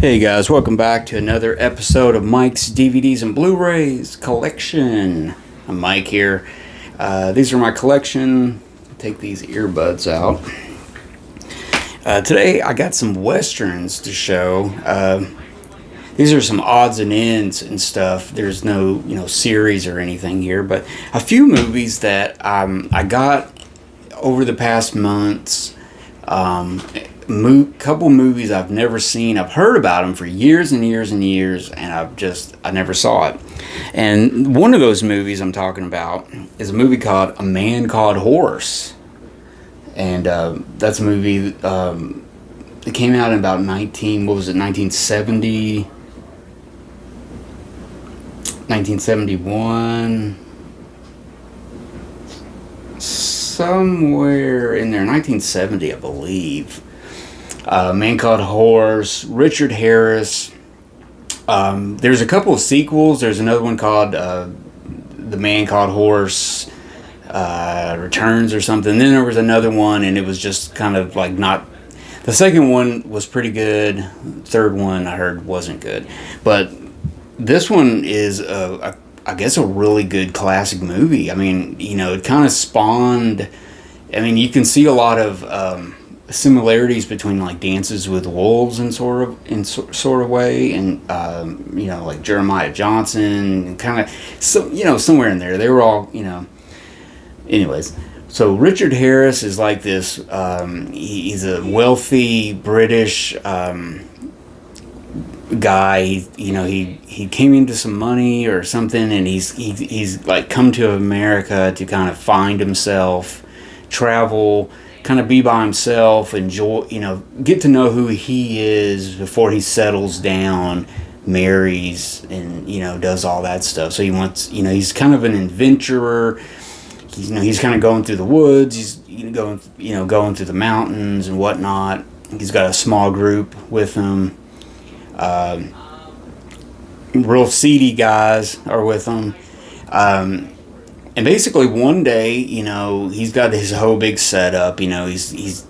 Hey guys, welcome back to another episode of Mike's DVDs and Blu-rays collection. I'm Mike here. These are my collection. Take these earbuds out. Today I got some westerns to show. These are some odds and ends and stuff. There's no series or anything here, but a few movies that I got over the past months. Couple movies I've never seen. I've heard about them for years and years and years, and I never saw it. And one of those movies I'm talking about is a movie called A Man Called Horse, and that's a movie that came out in about 1970, 1971. Somewhere in there, 1970, I believe. Man Called Horse, Richard Harris. There's a couple of sequels. There's another one called The Man Called Horse Returns or something. Then there was another one, and it was just kind of like not. The second one was pretty good. Third one I heard wasn't good, but this one is I guess a really good classic movie. I mean, it kind of spawned. I mean, you can see a lot of similarities between like Dances with Wolves and sort of way, and like Jeremiah Johnson, and kind of somewhere in there. They were all Anyways, so Richard Harris is like this. He's a wealthy British guy. He came into some money or something, and he's like come to America to kind of find himself, travel, kind of be by himself, enjoy, get to know who he is before he settles down, marries, and does all that stuff. So he wants, he's kind of an adventurer. He's kind of going through the woods. He's going through the mountains and whatnot. He's got a small group with him. Real seedy guys are with him. And basically one day, he's got his whole big setup. He's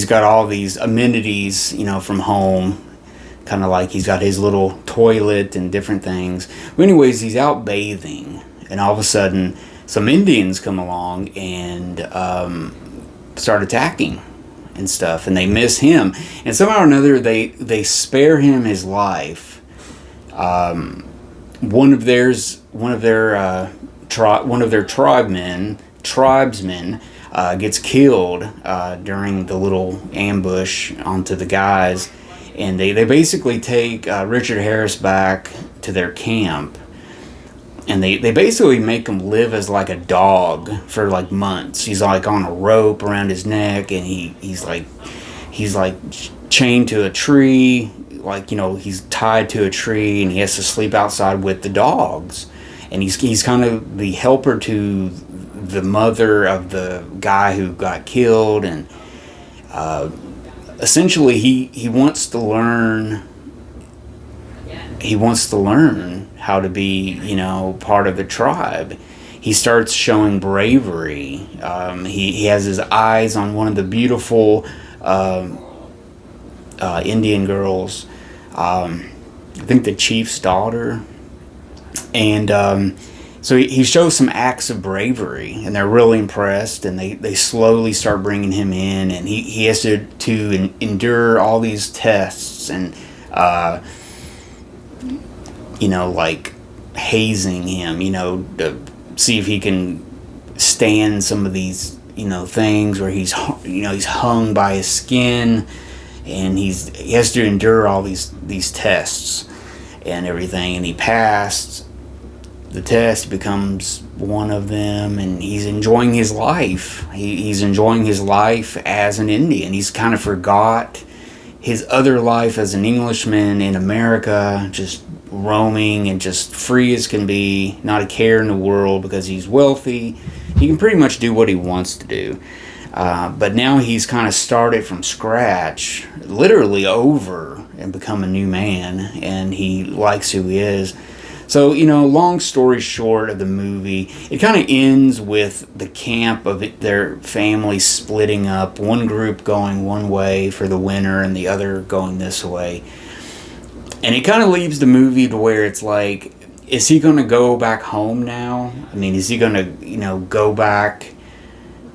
got all these amenities, from home. Kind of like he's got his little toilet and different things. But anyways, he's out bathing, and all of a sudden, some Indians come along and start attacking and stuff, and they miss him. And somehow or another, they spare him his life. One of their tribesmen gets killed during the little ambush onto the guys, and they basically take Richard Harris back to their camp, and they basically make him live as like a dog for like months. He's like on a rope around his neck, and he's like chained to a tree, like he's tied to a tree, and he has to sleep outside with the dogs. And he's kind of the helper to the mother of the guy who got killed, and essentially he wants to learn. He wants to learn how to be, part of the tribe. He starts showing bravery. He has his eyes on one of the beautiful Indian girls. I think the chief's daughter. And so he shows some acts of bravery, and they're really impressed, and they slowly start bringing him in, and he has to endure all these tests, and like hazing him, to see if he can stand some of these things where he's hung by his skin, and he has to endure all these tests and everything, and he passed the test, becomes one of them, and he's enjoying his life. He's enjoying his life as an Indian. He's kind of forgot his other life as an Englishman in America, just roaming and just free as can be, not a care in the world because he's wealthy. He can pretty much do what he wants to do. But now he's kind of started from scratch, literally over, and become a new man, and he likes who he is. So, long story short of the movie, it kind of ends with the camp of their family splitting up, one group going one way for the winter and the other going this way. And it kind of leaves the movie to where it's like, is he going to go back home now? I mean, is he going to, go back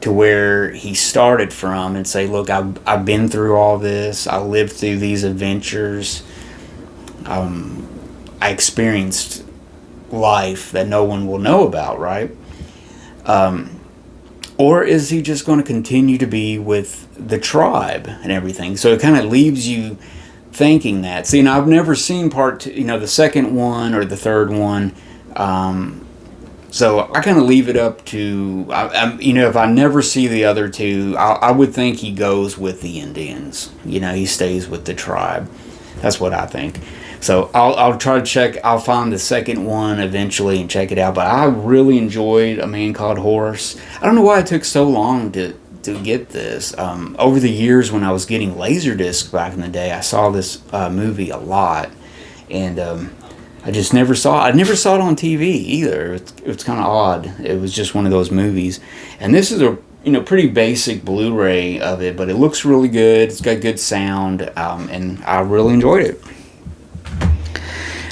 to where he started from and say, look, I've been through all this. I lived through these adventures. I experienced life that no one will know about, right? Or is he just going to continue to be with the tribe and everything? So it kind of leaves you thinking that. See, now I've never seen part two, the second one or the third one. So I kind of leave it up to, if I never see the other two, I would think he goes with the Indians. He stays with the tribe. That's what I think. So I'll try to check. I'll find the second one eventually and check it out. But I really enjoyed A Man Called Horse. I don't know why it took so long to get this. Over the years when I was getting Laserdisc back in the day, I saw this movie a lot. And I just never saw it. I never saw it on TV either. It's kind of odd. It was just one of those movies. And this is a pretty basic Blu-ray of it, but it looks really good. It's got good sound, and I really enjoyed it.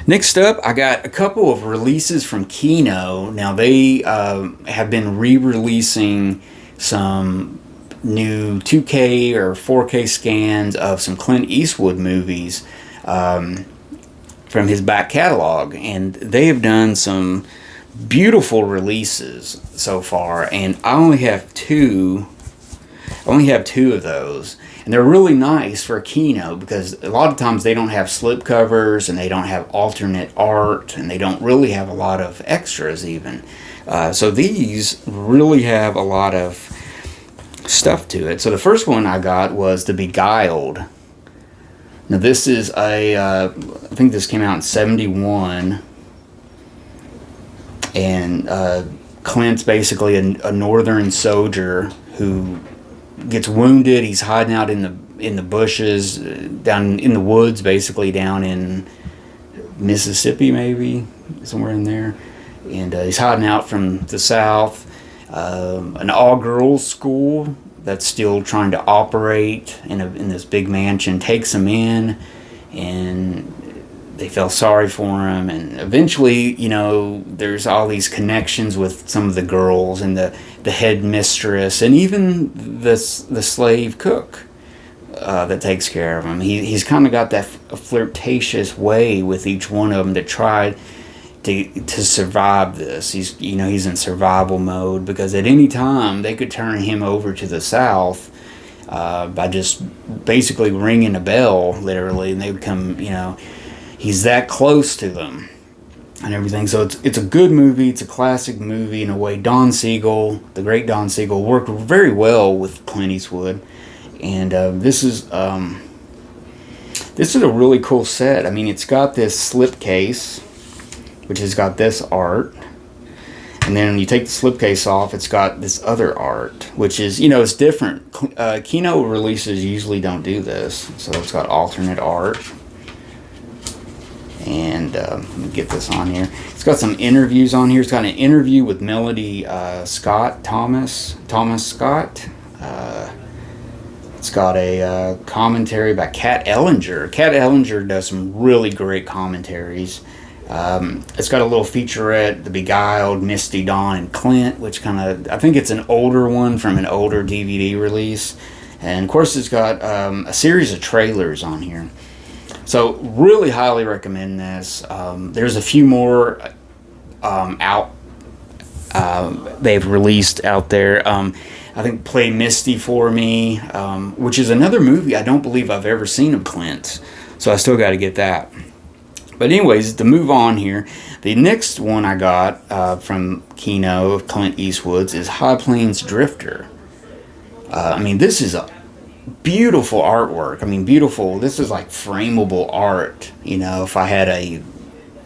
Next up, I got a couple of releases from Kino. Now, they have been re-releasing some new 2K or 4K scans of some Clint Eastwood movies from his back catalog, and they have done some beautiful releases so far, and I only have two of those, and they're really nice for Kino because a lot of times they don't have slipcovers and they don't have alternate art and they don't really have a lot of extras even. So these really have a lot of stuff to it. So the first one I got was the Beguiled. Now this is I think this came out in 1971, and Clint's basically a northern soldier who gets wounded. He's hiding out in the bushes, down in the woods, basically down in Mississippi, maybe somewhere in there, and he's hiding out from the South. An all-girls school that's still trying to operate in this big mansion takes him in, and they feel sorry for him, and eventually, there's all these connections with some of the girls and the head mistress and even the slave cook that takes care of him. He's kind of got that flirtatious way with each one of them to try to survive this. He's in survival mode because at any time they could turn him over to the South by just basically ringing a bell, literally, and they would come. He's that close to them and everything. So it's a good movie. It's a classic movie in a way. Don Siegel, the great Don Siegel, worked very well with Clint Eastwood, and this is a really cool set. I mean, it's got this slipcase, which has got this art, and then when you take the slipcase off, it's got this other art, which is, it's different. Kino releases usually don't do this, so it's got alternate art. And let me get this on here. It's got some interviews on here. It's got an interview with Melody Thomas Scott. It's got a commentary by Kat Ellinger. Kat Ellinger does some really great commentaries. It's got a little featurette, The Beguiled, Misty Dawn, and Clint, which I think it's an older one from an older DVD release. And of course it's got a series of trailers on here. So really highly recommend this. There's a few more out they've released out there. I think Play Misty for Me, which is another movie I don't believe I've ever seen of Clint. So I still got to get that. But anyways, to move on here, the next one I got from Kino of Clint Eastwood's is High Plains Drifter. This is a beautiful artwork. Beautiful. This is like frameable art. If I had a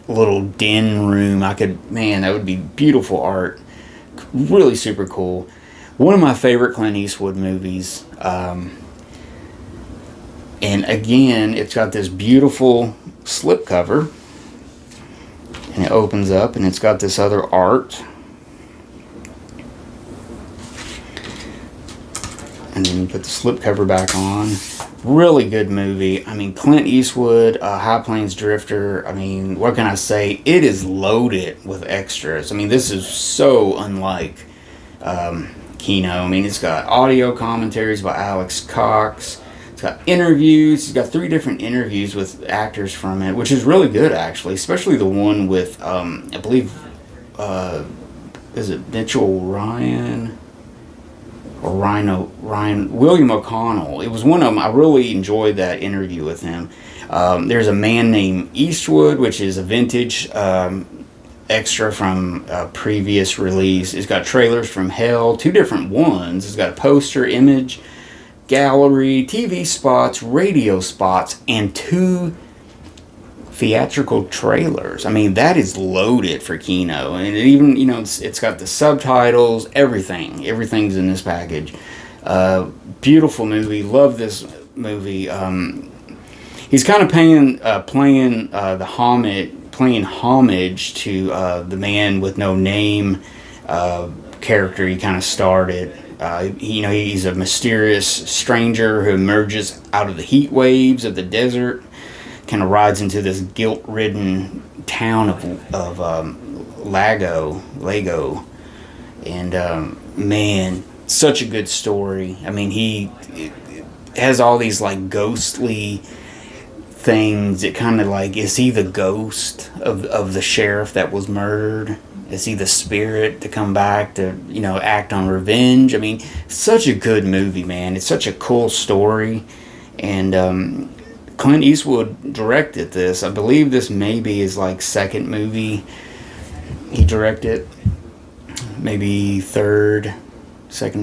little den room, that would be beautiful art. Really super cool. One of my favorite Clint Eastwood movies. And again, it's got this beautiful slipcover, and it opens up, and it's got this other art. And then you put the slipcover back on. Really good movie. I mean, Clint Eastwood, High Plains Drifter. I mean, what can I say? It is loaded with extras. I mean, this is so unlike Kino. I mean, it's got audio commentaries by Alex Cox. It's got interviews. It's got 3 different interviews with actors from it, which is really good, actually. Especially the one with, I believe, is it Mitchell Ryan? Or Ryan William O'Connell. It was one of them. I really enjoyed that interview with him. There's a man named Eastwood, which is a vintage extra from a previous release. It's got trailers from hell, 2 different ones. It's got a poster, image, gallery, TV spots, radio spots, and 2 theatrical trailers. I mean, that is loaded for Kino. And it even, it's got the subtitles, everything's in this package. Beautiful movie. Love this movie. He's kind of playing homage to the Man with No Name character he kind of started. He's a mysterious stranger who emerges out of the heat waves of the desert, kind of rides into this guilt-ridden town of Lago, and man, such a good story. I mean, he has all these like ghostly things. It kind of like, is he the ghost of the sheriff that was murdered? Is he the spirit to come back to act on revenge? I mean, such a good movie, man. It's such a cool story, and Clint Eastwood directed this. I believe this maybe is like second movie he directed. Maybe second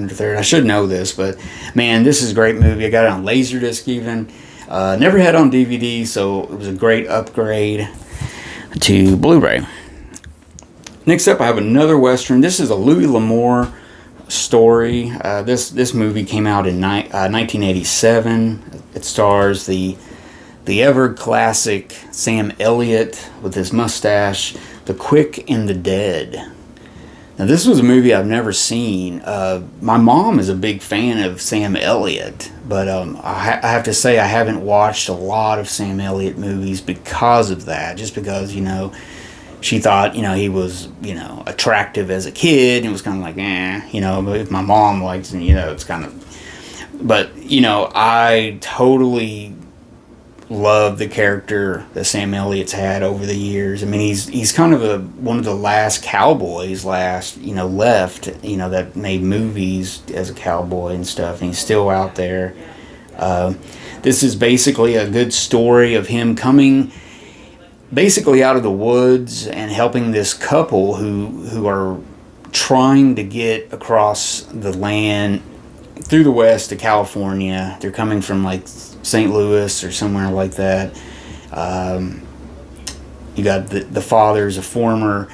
or third. I should know this, but man, this is a great movie. I got it on Laserdisc even. Never had it on DVD, so it was a great upgrade to Blu-ray. Next up, I have another Western. This is a Louis L'Amour story. This movie came out in 1987. It stars the ever classic Sam Elliott with his mustache, The Quick and the Dead. Now, this was a movie I've never seen. My mom is a big fan of Sam Elliott, but I have to say I haven't watched a lot of Sam Elliott movies because of that. Just because, she thought, he was, attractive as a kid, and it was kind of like, but if my mom likes him, it's kind of... But, I totally love the character that Sam Elliott's had over the years. I mean, he's kind of one of the last cowboys left, that made movies as a cowboy and stuff, and he's still out there. This is basically a good story of him coming basically out of the woods and helping this couple who are trying to get across the land through the west to California. They're coming from like St. Louis or somewhere like that. You got the father's a former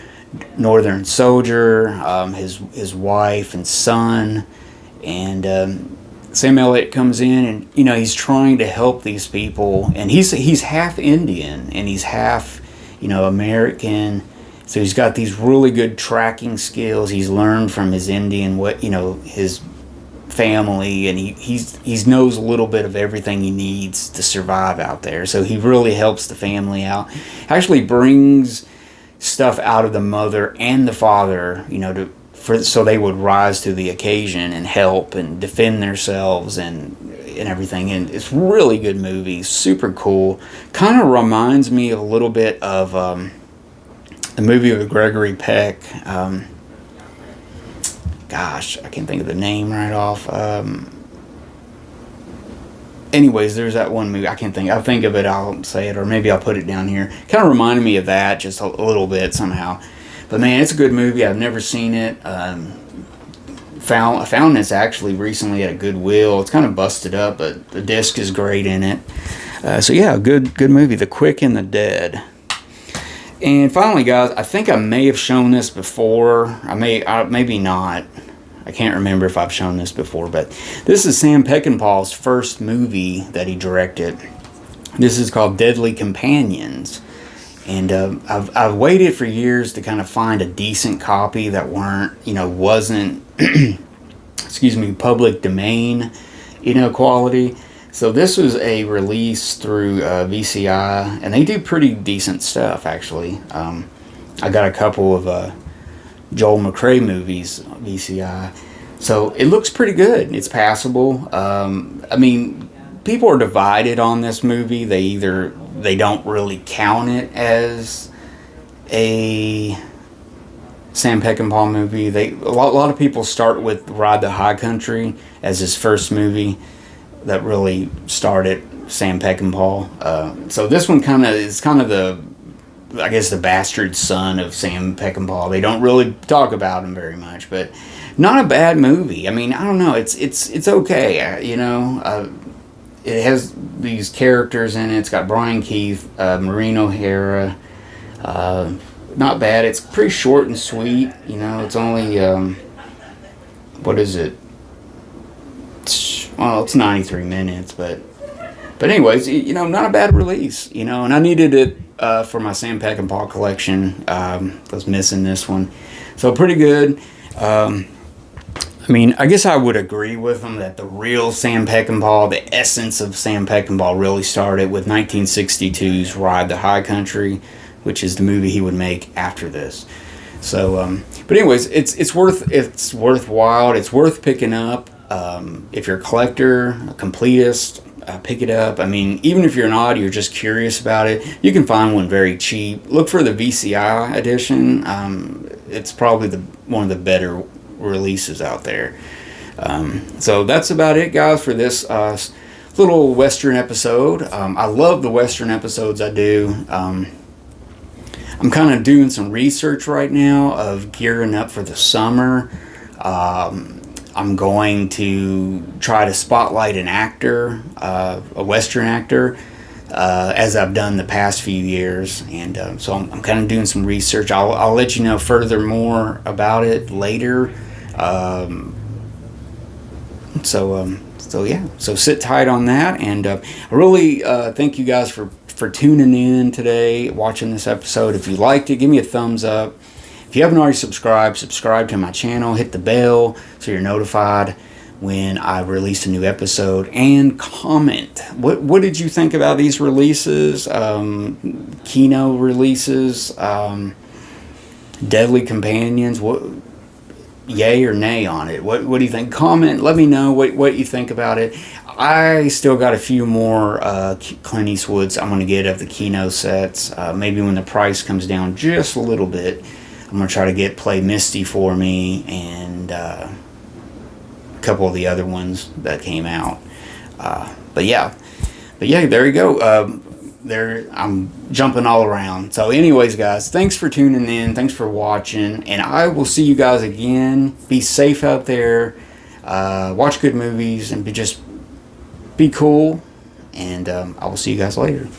Northern soldier, his wife and son, and Sam Elliott comes in, and he's trying to help these people, and he's half Indian and he's half American, so he's got these really good tracking skills he's learned from his Indian his family, and he knows a little bit of everything he needs to survive out there. So he really helps the family out. Actually brings stuff out of the mother and the father, so they would rise to the occasion and help and defend themselves and everything. And it's a really good movie, super cool. Kind of reminds me a little bit of the movie with Gregory Peck. Gosh, I can't think of the name right off. Anyways, there's that one movie. I'll think of it, I'll say it, or maybe I'll put it down here. Kind of reminded me of that just a little bit somehow. But man, it's a good movie. I've never seen it. I found this actually recently at a Goodwill. It's kind of busted up, but the disc is great in it. So yeah, good movie, The Quick and the Dead. And finally, guys, I think I may have shown this before. Maybe not. I can't remember if I've shown this before, but this is Sam Peckinpah's first movie that he directed. This is called Deadly Companions. And I've waited for years to kind of find a decent copy that wasn't, public domain. quality. So this was a release through VCI, and they do pretty decent stuff, actually. I got a couple of Joel McCrea movies on VCI. So it looks pretty good. It's passable. I mean, people are divided on this movie. They don't really count it as a Sam Peckinpah movie. A lot of people start with Ride the High Country as his first movie that really started Sam Peckinpah. So this one is kind of the bastard son of Sam Peckinpah. They don't really talk about him very much, but not a bad movie. I mean, I don't know. It's okay. It has these characters in it. It's got Brian Keith, Maureen O'Hara. Not bad. It's pretty short and sweet. It's only what is it? Well, it's 93 minutes, but anyways, not a bad release. And I needed it for my Sam Peckinpah collection. I was missing this one, so pretty good. I mean, I guess I would agree with them that the real Sam Peckinpah, the essence of Sam Peckinpah, really started with 1962's Ride the High Country, which is the movie he would make after this. So, but anyways, it's worthwhile. It's worth picking up. If you're a collector, a completist, pick it up. I mean, even if you're not, you're just curious about it, you can find one very cheap. Look for the VCI edition. It's probably one of the better releases out there. So that's about it, guys, for this little Western episode. I love the Western episodes I do. I'm kind of doing some research right now of gearing up for the summer. I'm going to try to spotlight an actor, a Western actor, as I've done the past few years. And so I'm kind of doing some research. I'll let you know furthermore about it later. So sit tight on that. And I really thank you guys for tuning in today, watching this episode. If you liked it, give me a thumbs up. If you haven't already subscribe to my channel, hit the bell so you're notified when I release a new episode, and comment. What did you think about these releases? Kino releases, Deadly Companions, what, yay or nay on it? What do you think? Comment, let me know what you think about it. I still got a few more Clint Eastwoods I'm going to get of the Kino sets. Maybe when the price comes down just a little bit, I'm going to try to play Misty for me and a couple of the other ones that came out. But yeah, there you go. I'm jumping all around. So anyways, guys, thanks for tuning in. Thanks for watching. And I will see you guys again. Be safe out there. Watch good movies and be cool. And I will see you guys later.